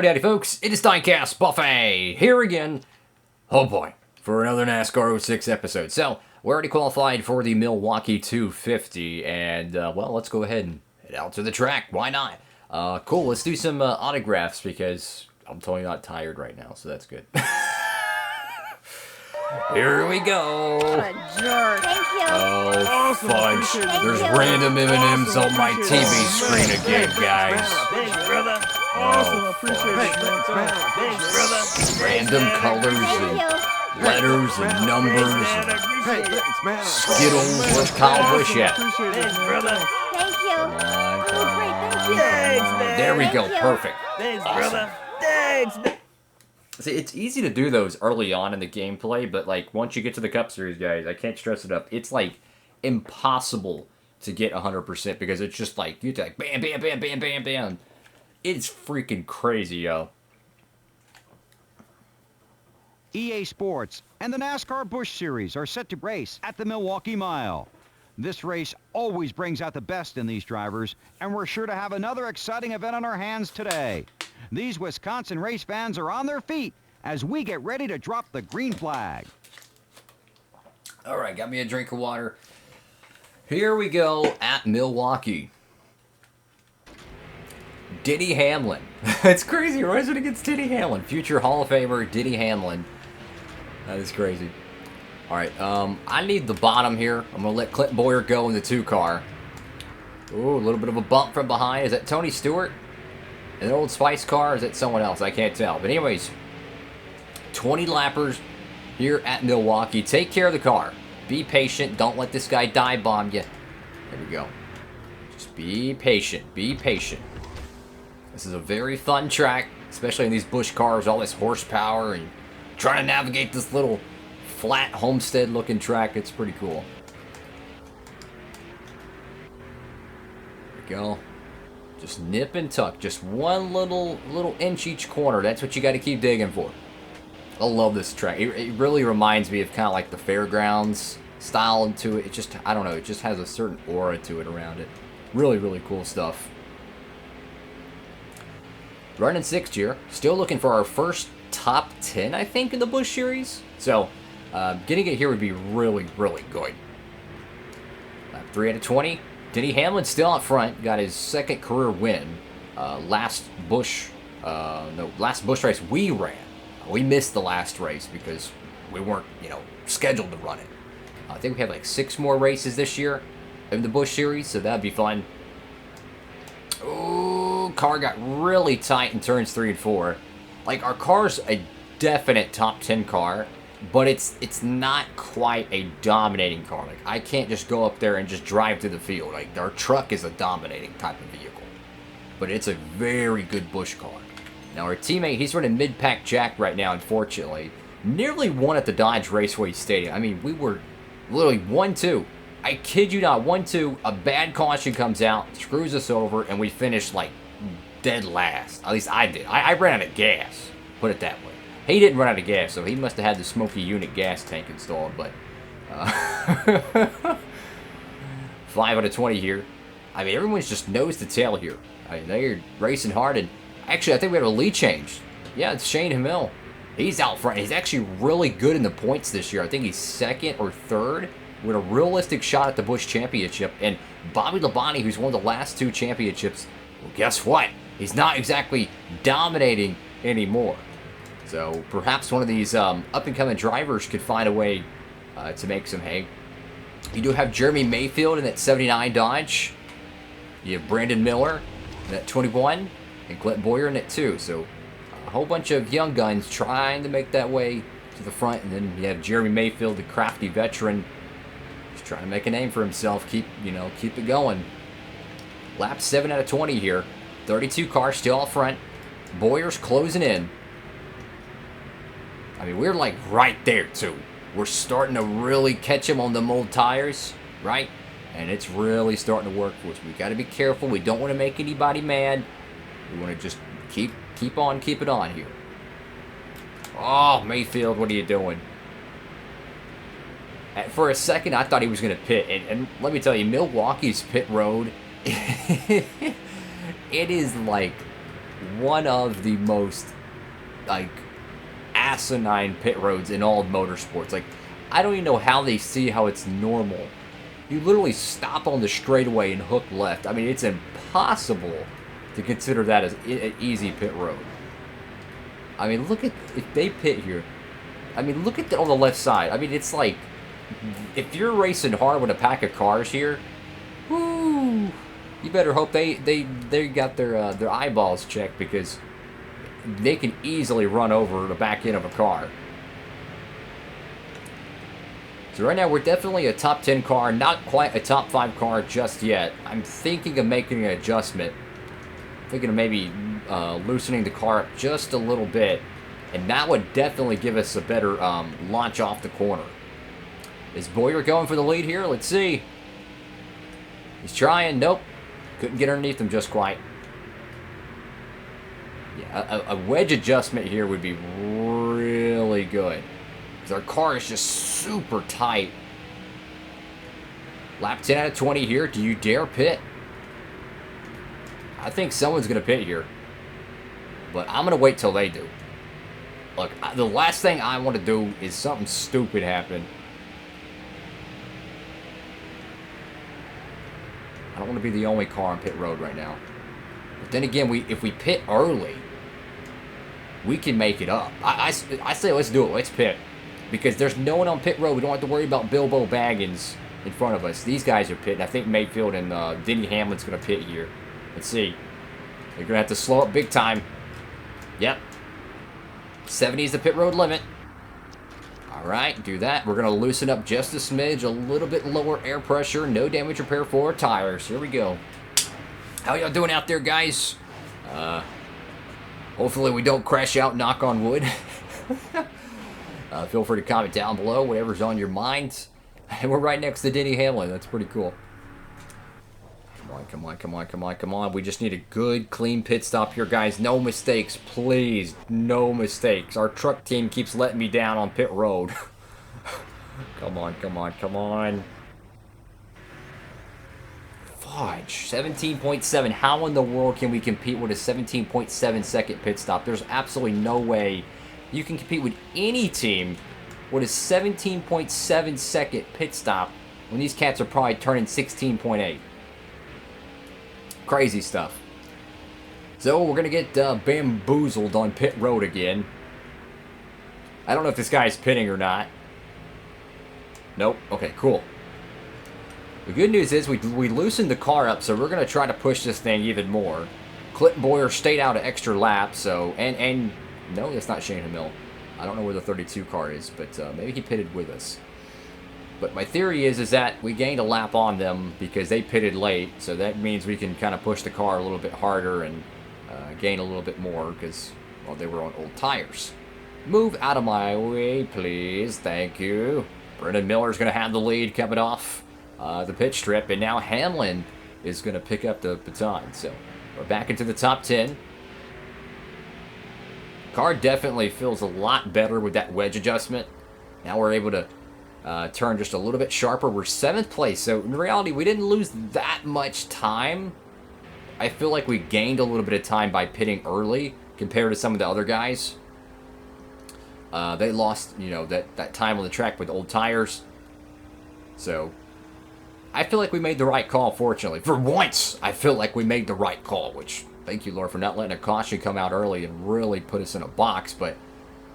Howdy folks, it is Diecast Buffet here again, oh boy, for another NASCAR 06 episode. So, we're already qualified for the Milwaukee 250, and well, let's go ahead and head out to the track, why not? Cool, let's do some autographs because I'm totally not tired right now, so that's good. Here we go. What a jerk. Thank you. Oh, Awesome. fudge. There's random M&Ms on my TV screen again, guys. Thanks, brother. Awesome, appreciate it, man. Thanks, brother. Random colors and letters and numbers and Hey, thanks, man. Skittles. Where's Kyle Busch at? Appreciate it, Thanks, man. brother. Thank you. Come on, come Oh, great, thank you. on. Thanks, man. There we go, Thank you. perfect. Thanks, Awesome. brother. Thanks, man. See, it's easy to do those early on in the gameplay, but like once you get to the Cup Series, guys, I can't stress it up. It's like impossible to get 100% because it's just like you have to like bam, bam, bam, bam, bam, bam. It's freaking crazy, yo. EA Sports and the NASCAR Busch Series are set to race at the Milwaukee Mile. This race always brings out the best in these drivers, and we're sure to have another exciting event on our hands today. These Wisconsin race fans are on their feet as we get ready to drop the green flag. All right, got me a drink of water. Here we go at Milwaukee. Denny Hamlin. It's crazy. Racing against Denny Hamlin. Future Hall of Famer Denny Hamlin. That is crazy. All right, I need the bottom here. I'm going to let Clint Boyer go in the 2-car. Ooh, a little bit of a bump from behind. Is that Tony Stewart? An Old Spice car? Or is that someone else? I can't tell. But anyways, 20 lappers here at Milwaukee. Take care of the car. Be patient. Don't let this guy dive bomb you. There we go. Just be patient. Be patient. This is a very fun track, especially in these Busch cars, all this horsepower and trying to navigate this little flat homestead looking track. It's pretty cool. There we go. Just nip and tuck. Just one little inch each corner. That's what you got to keep digging for. I love this track. It really reminds me of kind of like the fairgrounds style to it. It just, I don't know, it just has a certain aura to it around it. Really, really cool stuff. Running 6th year. Still looking for our first top 10, I think, in the Busch Series. So, getting it here would be really, really good. Lap 3 out of 20. Denny Hamlin still out front. Got his second career win. Last Busch race we ran. We missed the last race because we weren't, scheduled to run it. I think we have like 6 more races this year in the Busch Series, so that'd be fun. Ooh, car got really tight in turns 3 and 4. Like, our car's a definite top 10 car, but it's not quite a dominating car. Like, I can't just go up there and just drive through the field. Like, our truck is a dominating type of vehicle, but it's a very good Busch car. Now, our teammate, he's running mid-pack Jack right now, unfortunately. Nearly won at the Dodge Raceway Stadium. I mean, we were literally 1-2. I kid you not, 1-2, a bad caution comes out, screws us over, and we finish, like, dead last. At least I did. I ran out of gas, put it that way. He didn't run out of gas, so he must have had the smoky unit gas tank installed, but 5 out of 20 here. I mean, everyone's just nose to tail here. I mean, they're racing hard, and actually, I think we have a lead change. Yeah, it's Shane Hamill. He's out front. He's actually really good in the points this year. I think he's 2nd or 3rd with a realistic shot at the Busch Championship. And Bobby Labonte, who's won the last 2 championships, well, guess what? He's not exactly dominating anymore. So perhaps one of these up-and-coming drivers could find a way to make some hay. You do have Jeremy Mayfield in that 79 Dodge. You have Brandon Miller in that 21. And Clint Boyer in it too. So a whole bunch of young guns trying to make that way to the front. And then you have Jeremy Mayfield, the crafty veteran. He's trying to make a name for himself. Keep it going. Lap 7 out of 20 here. 32 cars still out front. Boyer's closing in. I mean, we're like right there too. We're starting to really catch him on the old tires, right? And it's really starting to work for us. We got to be careful. We don't want to make anybody mad. We want to just keep it on here. Oh, Mayfield, what are you doing? For a second, I thought he was going to pit. And let me tell you, Milwaukee's pit road, it is like one of the most, like, asinine pit roads in all of motorsports. Like, I don't even know how they see how it's normal. You literally stop on the straightaway and hook left. I mean, it's impossible to consider that as an easy pit road. I mean, look at, if they pit here, I mean, look at that on the left side. I mean, it's like, if you're racing hard with a pack of cars here, whoo, you better hope they got their eyeballs checked, because they can easily run over the back end of a car. So right now we're definitely a top 10 car, not quite a top 5 car just yet. I'm thinking of making an adjustment. Thinking of maybe loosening the car up just a little bit, and that would definitely give us a better launch off the corner. Is Boyer going for the lead here? Let's see. He's trying. Nope. Couldn't get underneath him just quite. Yeah, a wedge adjustment here would be really good, because our car is just super tight. Lap 10 out of 20 here. Do you dare pit? I think someone's going to pit here, but I'm going to wait till they do. Look, the last thing I want to do is something stupid happen. I don't want to be the only car on pit road right now. But then again, if we pit early, we can make it up. I say let's do it. Let's pit. Because there's no one on pit road. We don't have to worry about Bilbo Baggins in front of us. These guys are pitting. I think Mayfield and Denny Hamlin's going to pit here. Let's see. They're going to have to slow up big time. Yep. 70 is the pit road limit. Alright, do that. We're going to loosen up just a smidge. A little bit lower air pressure. No damage repair for our tires. Here we go. How y'all doing out there, guys? Hopefully we don't crash out, knock on wood. Feel free to comment down below, whatever's on your mind. And we're right next to Denny Hamlin. That's pretty cool. Come on, come on, come on, come on, come on. We just need a good, clean pit stop here, guys. No mistakes, please. No mistakes. Our truck team keeps letting me down on pit road. Come on, come on, come on. Fudge. 17.7. How in the world can we compete with a 17.7 second pit stop? There's absolutely no way you can compete with any team with a 17.7 second pit stop when these cats are probably turning 16.8. Crazy stuff. So we're going to get bamboozled on pit road again. I don't know if this guy's pitting or not. Nope. Okay, cool. The good news is we loosened the car up, so we're going to try to push this thing even more. Clinton Boyer stayed out an extra lap, so... And no, that's not Shane Hamill. I don't know where the 32 car is, but maybe he pitted with us. But my theory is that we gained a lap on them because they pitted late, so that means we can kind of push the car a little bit harder and gain a little bit more because, well, they were on old tires. Move out of my way, please. Thank you. Brendan Miller's going to have the lead coming off the pit strip, and now Hamlin is going to pick up the baton. So we're back into the top 10. Car definitely feels a lot better with that wedge adjustment. Now we're able to turn just a little bit sharper. We're 7th place, so in reality, we didn't lose that much time. I feel like we gained a little bit of time by pitting early compared to some of the other guys. They lost, you know, that time on the track with old tires. So I feel like we made the right call, fortunately. For once, I feel like we made the right call, which, thank you, Lord, for not letting a caution come out early and really put us in a box. But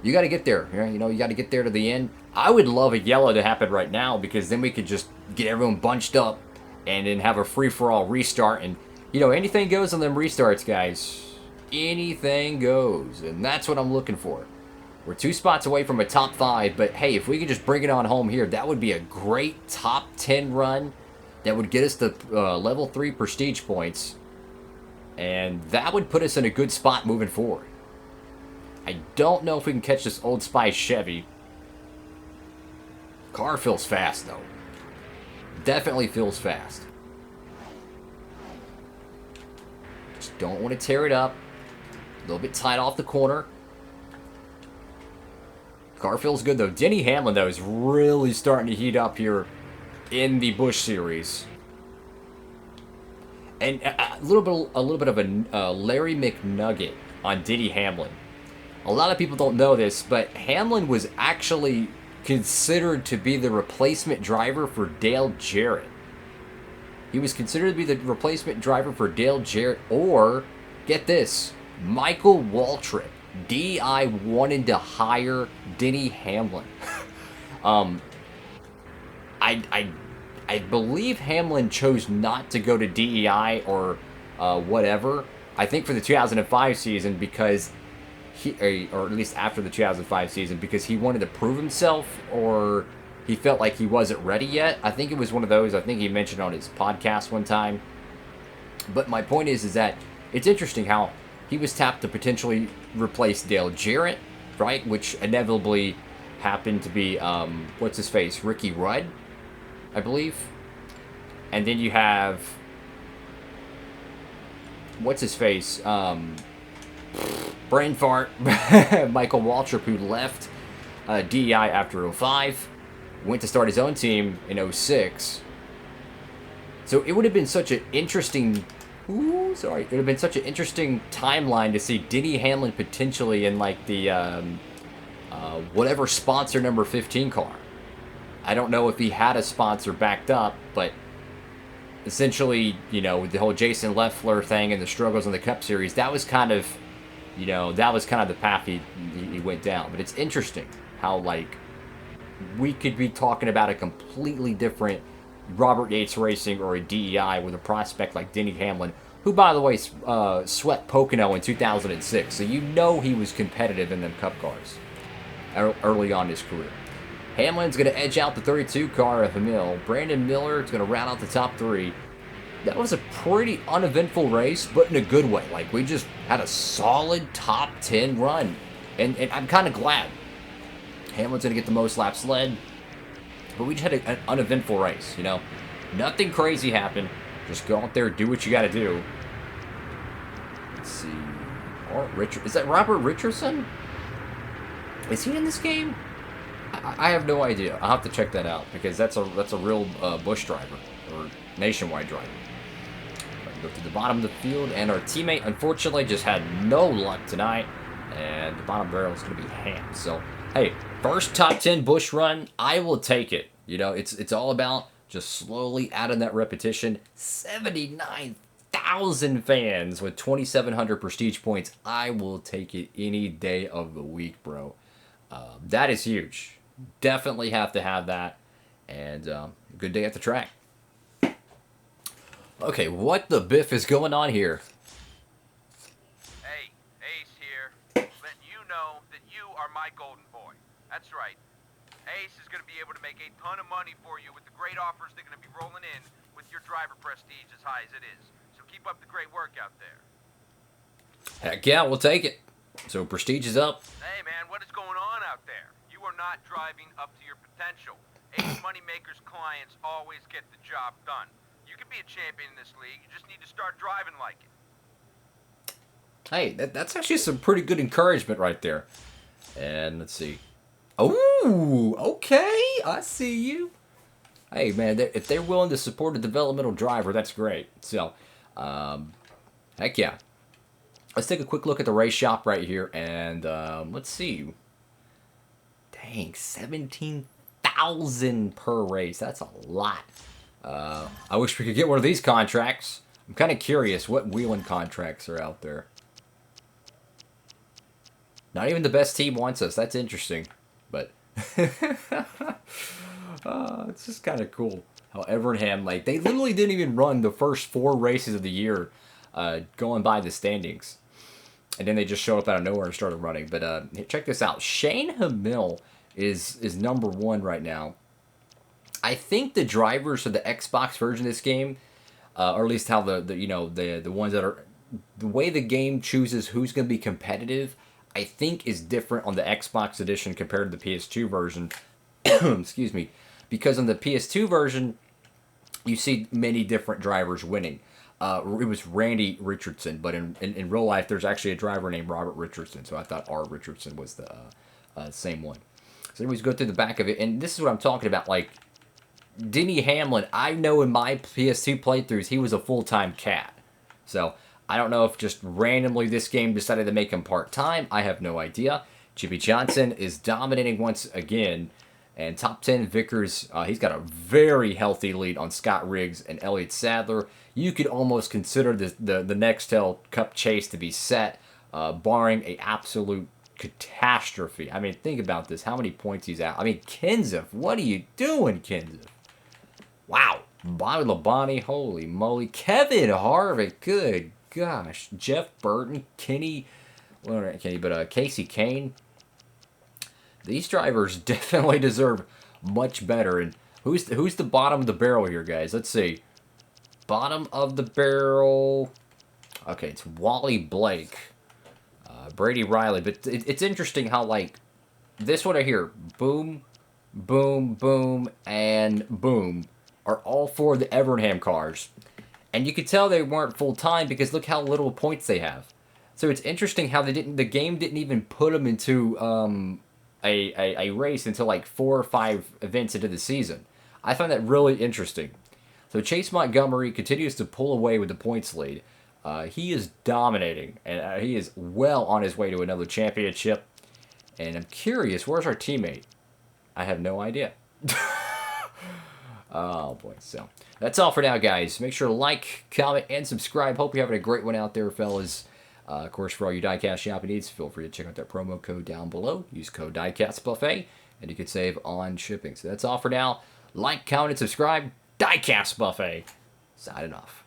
you got to get there. You know, you got to get there to the end. I would love a yellow to happen right now because then we could just get everyone bunched up and then have a free-for-all restart. And, you know, anything goes on them restarts, guys. Anything goes. And that's what I'm looking for. We're 2 spots away from a top 5, but hey, if we could just bring it on home here, that would be a great top 10 run. That would get us the level 3 prestige points. And that would put us in a good spot moving forward. I don't know if we can catch this Old Spice Chevy. Car feels fast, though. Definitely feels fast. Just don't want to tear it up. A little bit tight off the corner. Car feels good, though. Denny Hamlin, though, is really starting to heat up here in the Busch Series. And little bit of a Larry McNugget on Denny Hamlin. A lot of people don't know this, but Hamlin was actually considered to be the replacement driver for Dale Jarrett. He was considered to be the replacement driver for Dale Jarrett, or, get this, Michael Waltrip. DI wanted to hire Denny Hamlin. I believe Hamlin chose not to go to DEI or whatever. I think for the 2005 season because or at least after the 2005 season, because he wanted to prove himself, or he felt like he wasn't ready yet. I think it was one of those. I think he mentioned on his podcast one time. But my point is that it's interesting how he was tapped to potentially replace Dale Jarrett, right? Which inevitably happened to be, what's his face? Ricky Rudd, I believe. And then you have, what's his face? Brain fart. Michael Waltrip, who left DEI after 05, went to start his own team in 06. So it would have been such an interesting, it would have been such an interesting timeline to see Denny Hamlin potentially in like the whatever sponsor number 15 car. I don't know if he had a sponsor backed up, but essentially, with the whole Jason Leffler thing and the struggles in the Cup Series, that was kind of, the path he went down. But it's interesting how, like, we could be talking about a completely different Robert Yates Racing or a DEI with a prospect like Denny Hamlin, who, by the way, swept Pocono in 2006. So he was competitive in them Cup cars early on in his career. Hamlin's going to edge out the 32 car of Hamill. Brandon Miller is going to round out the top three. That was a pretty uneventful race, but in a good way. Like, we just had a solid top 10 run. And I'm kind of glad. Hamlin's going to get the most laps led. But we just had an uneventful race, Nothing crazy happened. Just go out there, do what you got to do. Let's see. Is that Robert Richardson? Is he in this game? I have no idea. I'll have to check that out because that's a real Busch driver or nationwide driver. Go to the bottom of the field, and our teammate unfortunately just had no luck tonight, and the bottom barrel is going to be Ham. So hey, first top 10 Busch run, I will take it. It's all about just slowly adding that repetition. 79,000 fans with 2,700 prestige points. I will take it any day of the week, bro. That is huge. Definitely have to have that. And good day at the track. Okay, what the biff is going on here? Hey, Ace here. Letting you know that you are my golden boy. That's right. Ace is going to be able to make a ton of money for you with the great offers they're going to be rolling in with your driver prestige as high as it is. So keep up the great work out there. Heck yeah, we'll take it. So prestige is up. Hey man, what is going on out there? You are not driving up to your potential. Ace Moneymaker's clients always get the job done. You can be a champion in this league. You just need to start driving like it. Hey, that's actually some pretty good encouragement right there. And let's see. Oh, okay. I see you. Hey, man, if they're willing to support a developmental driver, that's great. So, heck yeah. Let's take a quick look at the race shop right here. And let's see. Dang, 17,000 per race. That's a lot. I wish we could get one of these contracts. I'm kind of curious what wheeling contracts are out there. Not even the best team wants us. That's interesting. But it's just kind of cool how Evernham, like, they literally didn't even run the first 4 races of the year going by the standings. And then they just showed up out of nowhere and started running. But check this out. Shane Hamill is number 1 right now. I think the drivers for the Xbox version of this game, or at least how the ones that are, the way the game chooses who's going to be competitive, I think is different on the Xbox edition compared to the PS2 version. Excuse me. Because on the PS2 version, you see many different drivers winning. It was Randy Richardson, but in real life, there's actually a driver named Robert Richardson, so I thought R. Richardson was the same one. So anyways, go through the back of it, and this is what I'm talking about, like, Denny Hamlin, I know in my PS2 playthroughs, he was a full-time cat. So I don't know if just randomly this game decided to make him part-time. I have no idea. Jimmy Johnson is dominating once again. And top 10, Vickers, he's got a very healthy lead on Scott Riggs and Elliott Sadler. You could almost consider the Nextel Cup chase to be set, barring a absolute catastrophe. I mean, think about this. How many points he's at? I mean, Kenseth, what are you doing, Kenseth? Wow. Bobby Labonte, holy moly. Kevin Harvick, good gosh. Jeff Burton, Casey Kane. These drivers definitely deserve much better. And who's the bottom of the barrel here, guys? Let's see. Bottom of the barrel. Okay, it's Wally Blake, Brady Riley. But it's interesting how, like, this one right here, boom, boom, boom, and boom, are all for the Evernham cars. And you could tell they weren't full-time because look how little points they have. So it's interesting how the game didn't even put them into a race until like 4 or 5 events into the season. I find that really interesting. So Chase Montgomery continues to pull away with the points lead. He is dominating, and he is well on his way to another championship. And I'm curious, where's our teammate? I have no idea. Oh boy, so that's all for now, guys. Make sure to like, comment, and subscribe. Hope you're having a great one out there, fellas. Of course, for all your diecast shopping needs, feel free to check out that promo code down below. Use code DIECASTBuffet, and you can save on shipping. So that's all for now. Like, comment, and subscribe. Diecast Buffet. Signing off.